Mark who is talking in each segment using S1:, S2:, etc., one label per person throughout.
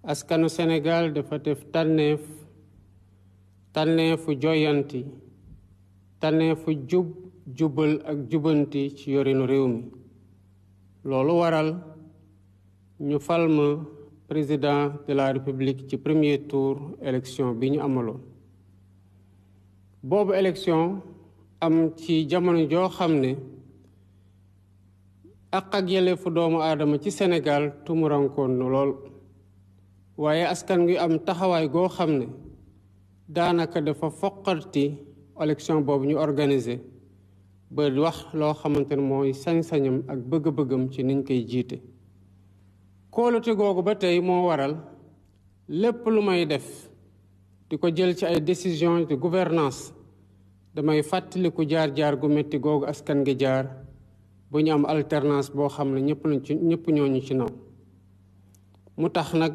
S1: askanu Sénégal dafa def tànneefu joyanti tànneefu jubal ak jubanti ci yorinu réew mi loolu waral ñu fal ma président de la république ci premier tour élection bi ñu amaloon boobu élection am ci jamono joo xam ne ak yelleefu doomu aadama ci Sénégal tumurankoon na lool waaye askan wi am taxawaay goo xam ne daanaka dafa foqarti élection boobu ñu organiser ba wax loo xamante ne mooy sañ-sañam ak bëgg-bëggam ci niñ koy jiite kóolute googu ba tey moo waral lépp lu may def di ko jël ci ay décision de gouvernance damay fàttaliku jaar-jaar gu metti googu askan gi jaar bu ñu am alternance boo xam ne ñëpp ñooñu ci naw mu tax nag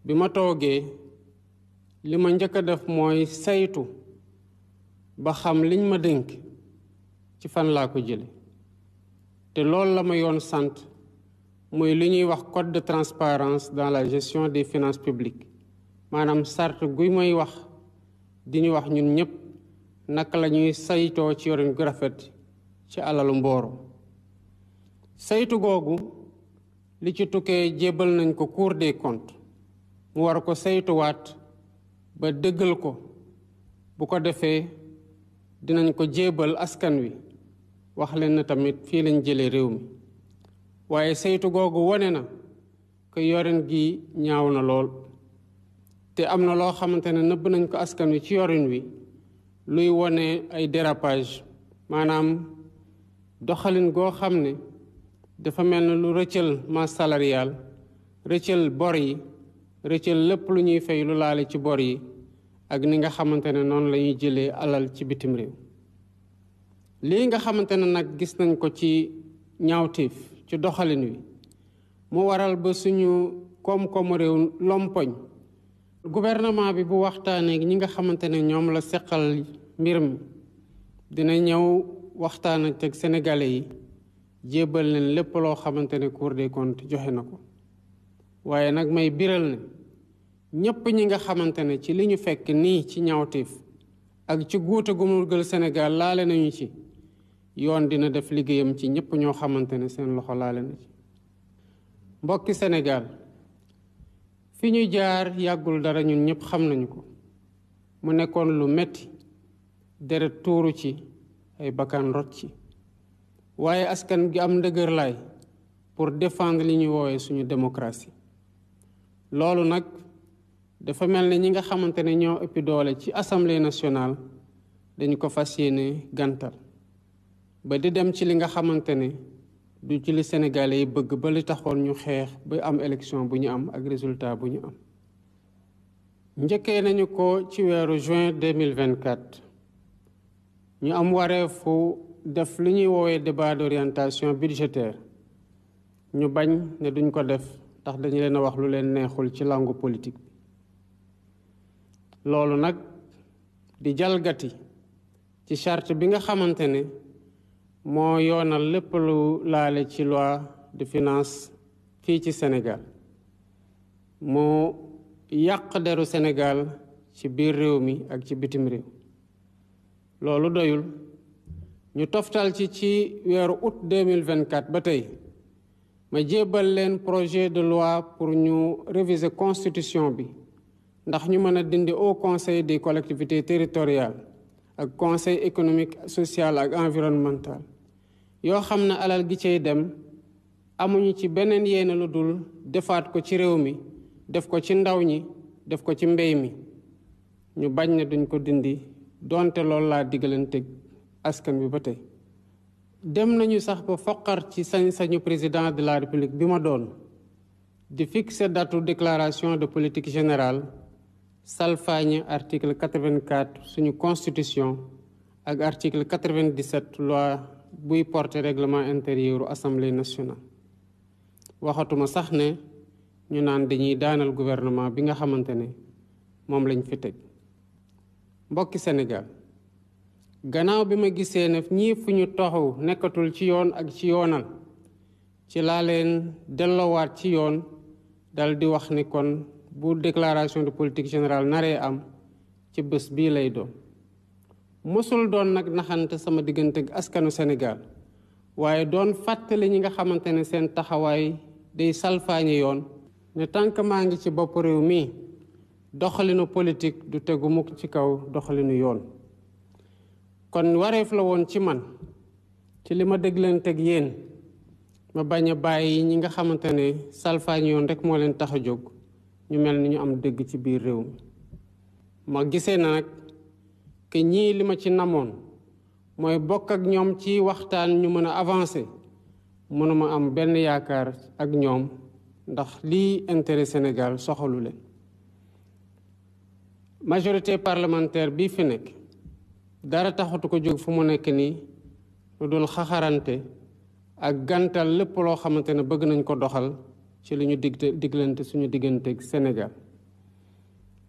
S1: bi ma toogee li ma njëkk a def mooy saytu ba xam liñ ma dénk ci fan laa ko jële te loolu la ma yoon sant muy li ñuy wax code de transparence dans la gestion des finances publiques maanaam sart guy may wax di ñu wax ñun ñëpp naka la ñuy saytoo ci yorin gu rafet ci alalu mbooro saytu googu li ci tukkee jébbal nañ ko Cour des comptes mu war ko saytuwaat ba dëggal ko bu ko defee dinañ ko jébbal askan wi wax leen na tamit fii lañ jëlee réew mi waaye saytu googu wone na ko yorin gi ñaaw na lool te am na loo xamante ne nëbb nañ ko askan wi ci yorin wi luy wone ay dérapage maanaam doxalin goo xam ne dafa mel ne lu rëccal masse salariale rëccal bor yi rëccal lépp lu ñuy fay lu laale ci bor yi ak ni nga xamante ne noonu la ñuy jëlee alal ci bitim réew lii nga xamante ne nag gis nañ ko ci ñaawteef ci doxalin wi mu waral ba suñu koom-koomu réew lompoñ gouvernement bi bu waxtaanee ñi nga xamante ne ñoom la seqal mbir mi dina ñëw waxtaan ak sénégalais yi jébbal leen lépp loo xamante ne Cour des comptes joxe na ko waaye nag may biral ne ñépp ñi nga xamante ne ci li ñu fekk nii ci ñaawteef ak ci guute gu mu gël Sénégal laale nañu ci yoon dina def liggéeyam ci ñépp ñoo xamante ne seen loxo laale na ci mbokki Sénégal fi ñu jaar yàggul dara ñun ñépp xam nañu ko mu nekkoon lu metti deret tuuru ci ay bakkan rot ci waaye askan gi am ndëgër laay pour défendre li ñuy woowee suñu démocratie loolu nag dafa mel ne ñi nga xamante ne ñoo ëppi doole ci assemblée nationale dañu ko fas yéene gàntal ba di dem ci li nga xamante ne du ci li Sénégalais yi bëgg ba li taxoon ñu xeex ba am élection bu ñu am ak résultat bu ñu am njëkkee nañu ko ci weeru juin 2024 ñu am wareefu def li ñuy woowee débat d'orientation budgétaire ñu bañ ne duñ ko def ndax dañu leen a wax lu leen neexul ci langue politique bi loolu nag di jalgati ci charte bi nga xamante ne moo yoonal lépp lu laale ci loi de finance fii ci Sénégal moo yàq deru Sénégal ci biir réew mi ak ci bitim réew loolu doyul ñu toftal ci weeru août 2024 ba tey ma jébbal leen projet de loi pour ñu réviser constitution bi ndax ñu mën a dindi au conseil des collectivités territoriales ak conseil économique social ak environnemental yoo xam ne alal gi cay dem amuñu ci beneen yéene lu dul defaat ko ci réew mi def ko ci ndaw ñi def ko ci mbéy mi ñu bañ ne duñ ko dindi donte loolu laa diggalanteeg askan bi ba tey dem nañu sax ba foqar ci sañ-sañu président de la république bi ma doon di fixer datu déclaration de politique générale salfaañe article 84 suñu constitution ak article 97 loi buy porter règlement intérieur u assemblée nationale waxatuma sax ne ñu naan dañuy daanal gouvernement bi nga xamante ne moom lañ fi teg mbokki Sénégal gannaaw bi ma gisee ne ñii fu ñu taxaw nekkatul ci yoon ak ci yoonal ci laa leen delloowaat ci yoon dal di wax ni kon bu déclaration de politique générale naree am ci bés bii lay doon mosul doon nag naxante sama diggante ak askanu Sénégal waaye doon fàttali ñi nga xamante ne seen taxawaay day salfaañi yoon ne tànk maa ngi ci bopp réew mi doxalinu politique du tegu mukk ci kaw doxalinu yoon kon wareef la woon ci man ci li ma déglanteeg yéen ma bañ a bàyyi ñi nga xamante ne salfaañi yoon rek moo leen tax a jóg ñu mel ni ñu am dëgg ci biir réew mi ma gisee na nag que ñii li ma ci namoon mooy bokk ak ñoom ci waxtaan ñu mën a avancer mënuma am benn yaakaar ak ñoom ndax lii intérêt Sénégal soxalu leen majorité parlementaire bii fi nekk dara taxatu ko jóg fu mu nekk nii lu dul xaxarante ak gantal lépp loo xamante ne bëgg nañ ko doxal ci li ñu diglante suñu diggante ak Sénégal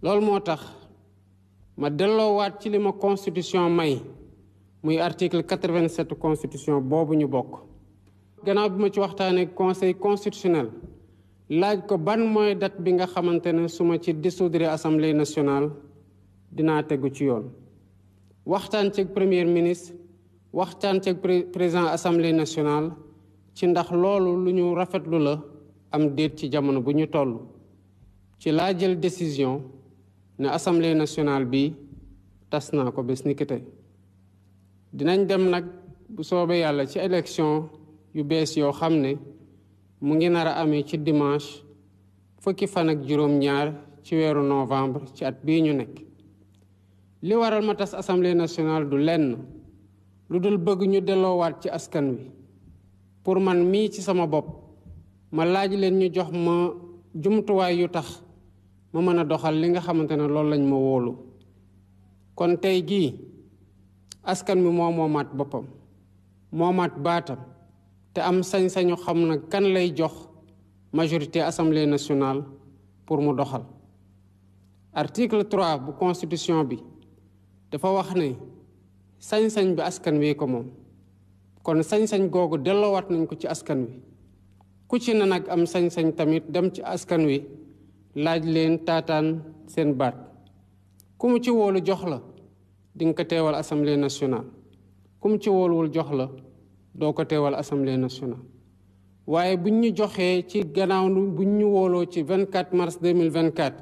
S1: loolu moo tax ma delloowaat ci li ma constitution may muy article 87 constitution boobu ñu bokk gannaaw bi ma ci waxtaanee conseil constitutionnel laaj ko ban mooy date bi nga xamante ne su ma ci dissoudre assemblée nationale dinaa tegu ci yoon waxtaan ci premier ministre waxtaan ci président assemblée nationale ci ndax loolu lu ñu rafetlu la am déet ci jamono bu ñu toll ci laa jël décision ne assemblée nationale bi tas naa ko bés ni ki tey dinañ dem nag bu soobee yàlla ci élection yu bees yoo xam ne mu ngi nar a amee ci dimanche fukki fan ak juróom-ñaar ci weeru novembre ci at bii ñu nekk li waral ma tas assemblée nationale du lenn lu dul bëgg ñu delloowaat ci askan wi pour man mii ci sama bopp ma laaj leen ñu jox ma jumtuwaay yu tax ma mën a doxal li nga xamante ne loolu lañ ma wóolu kon tey gii askan wi moo moomaat boppam moomaat baatam te am sañ-sañu xam na kan lay jox majorité assemblée nationale pour mu doxal article 3 bu constitution bi dafa wax ne sañ-sañ bi askan wi ko moom kon sañ-sañ googu delloowaat nañ ko ci askan wi ku ci na nag am sañ-sañ tamit dem ci askan wi laaj leen taataan seen baat ku mu ci wóolu jox la di nga ko teewal assemblée nationale ku mu ci wóoluwul jox la doo ko teewal assemblée nationale waaye buñ ñu joxee ci gannaaw buñ ñu wóoloo ci 24 mars 2024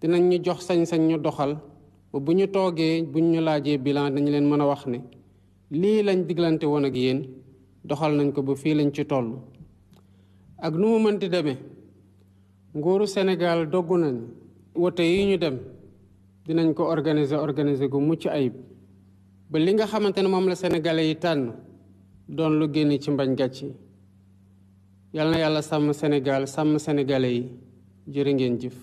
S1: dinañ ñu jox sañ-sañ ñu doxal ba bu ñu toogee buñ ñu laajee bilan dañu leen mën a wax ne lii lañ diglante woon ak yéen doxal nañ ko ba fii lañ ci toll ak nu mu mënti demee nguuru Sénégal doggu nañ wote yi ñu dem dinañ ko organiser gu mucc ayib ba li nga xamante ne moom la sénégalais yi tànn doon lu génn ci mbañ gàcc yi yal na yàlla sàmm Sénégal sàmm sénégalais yi jërë ngeen jëf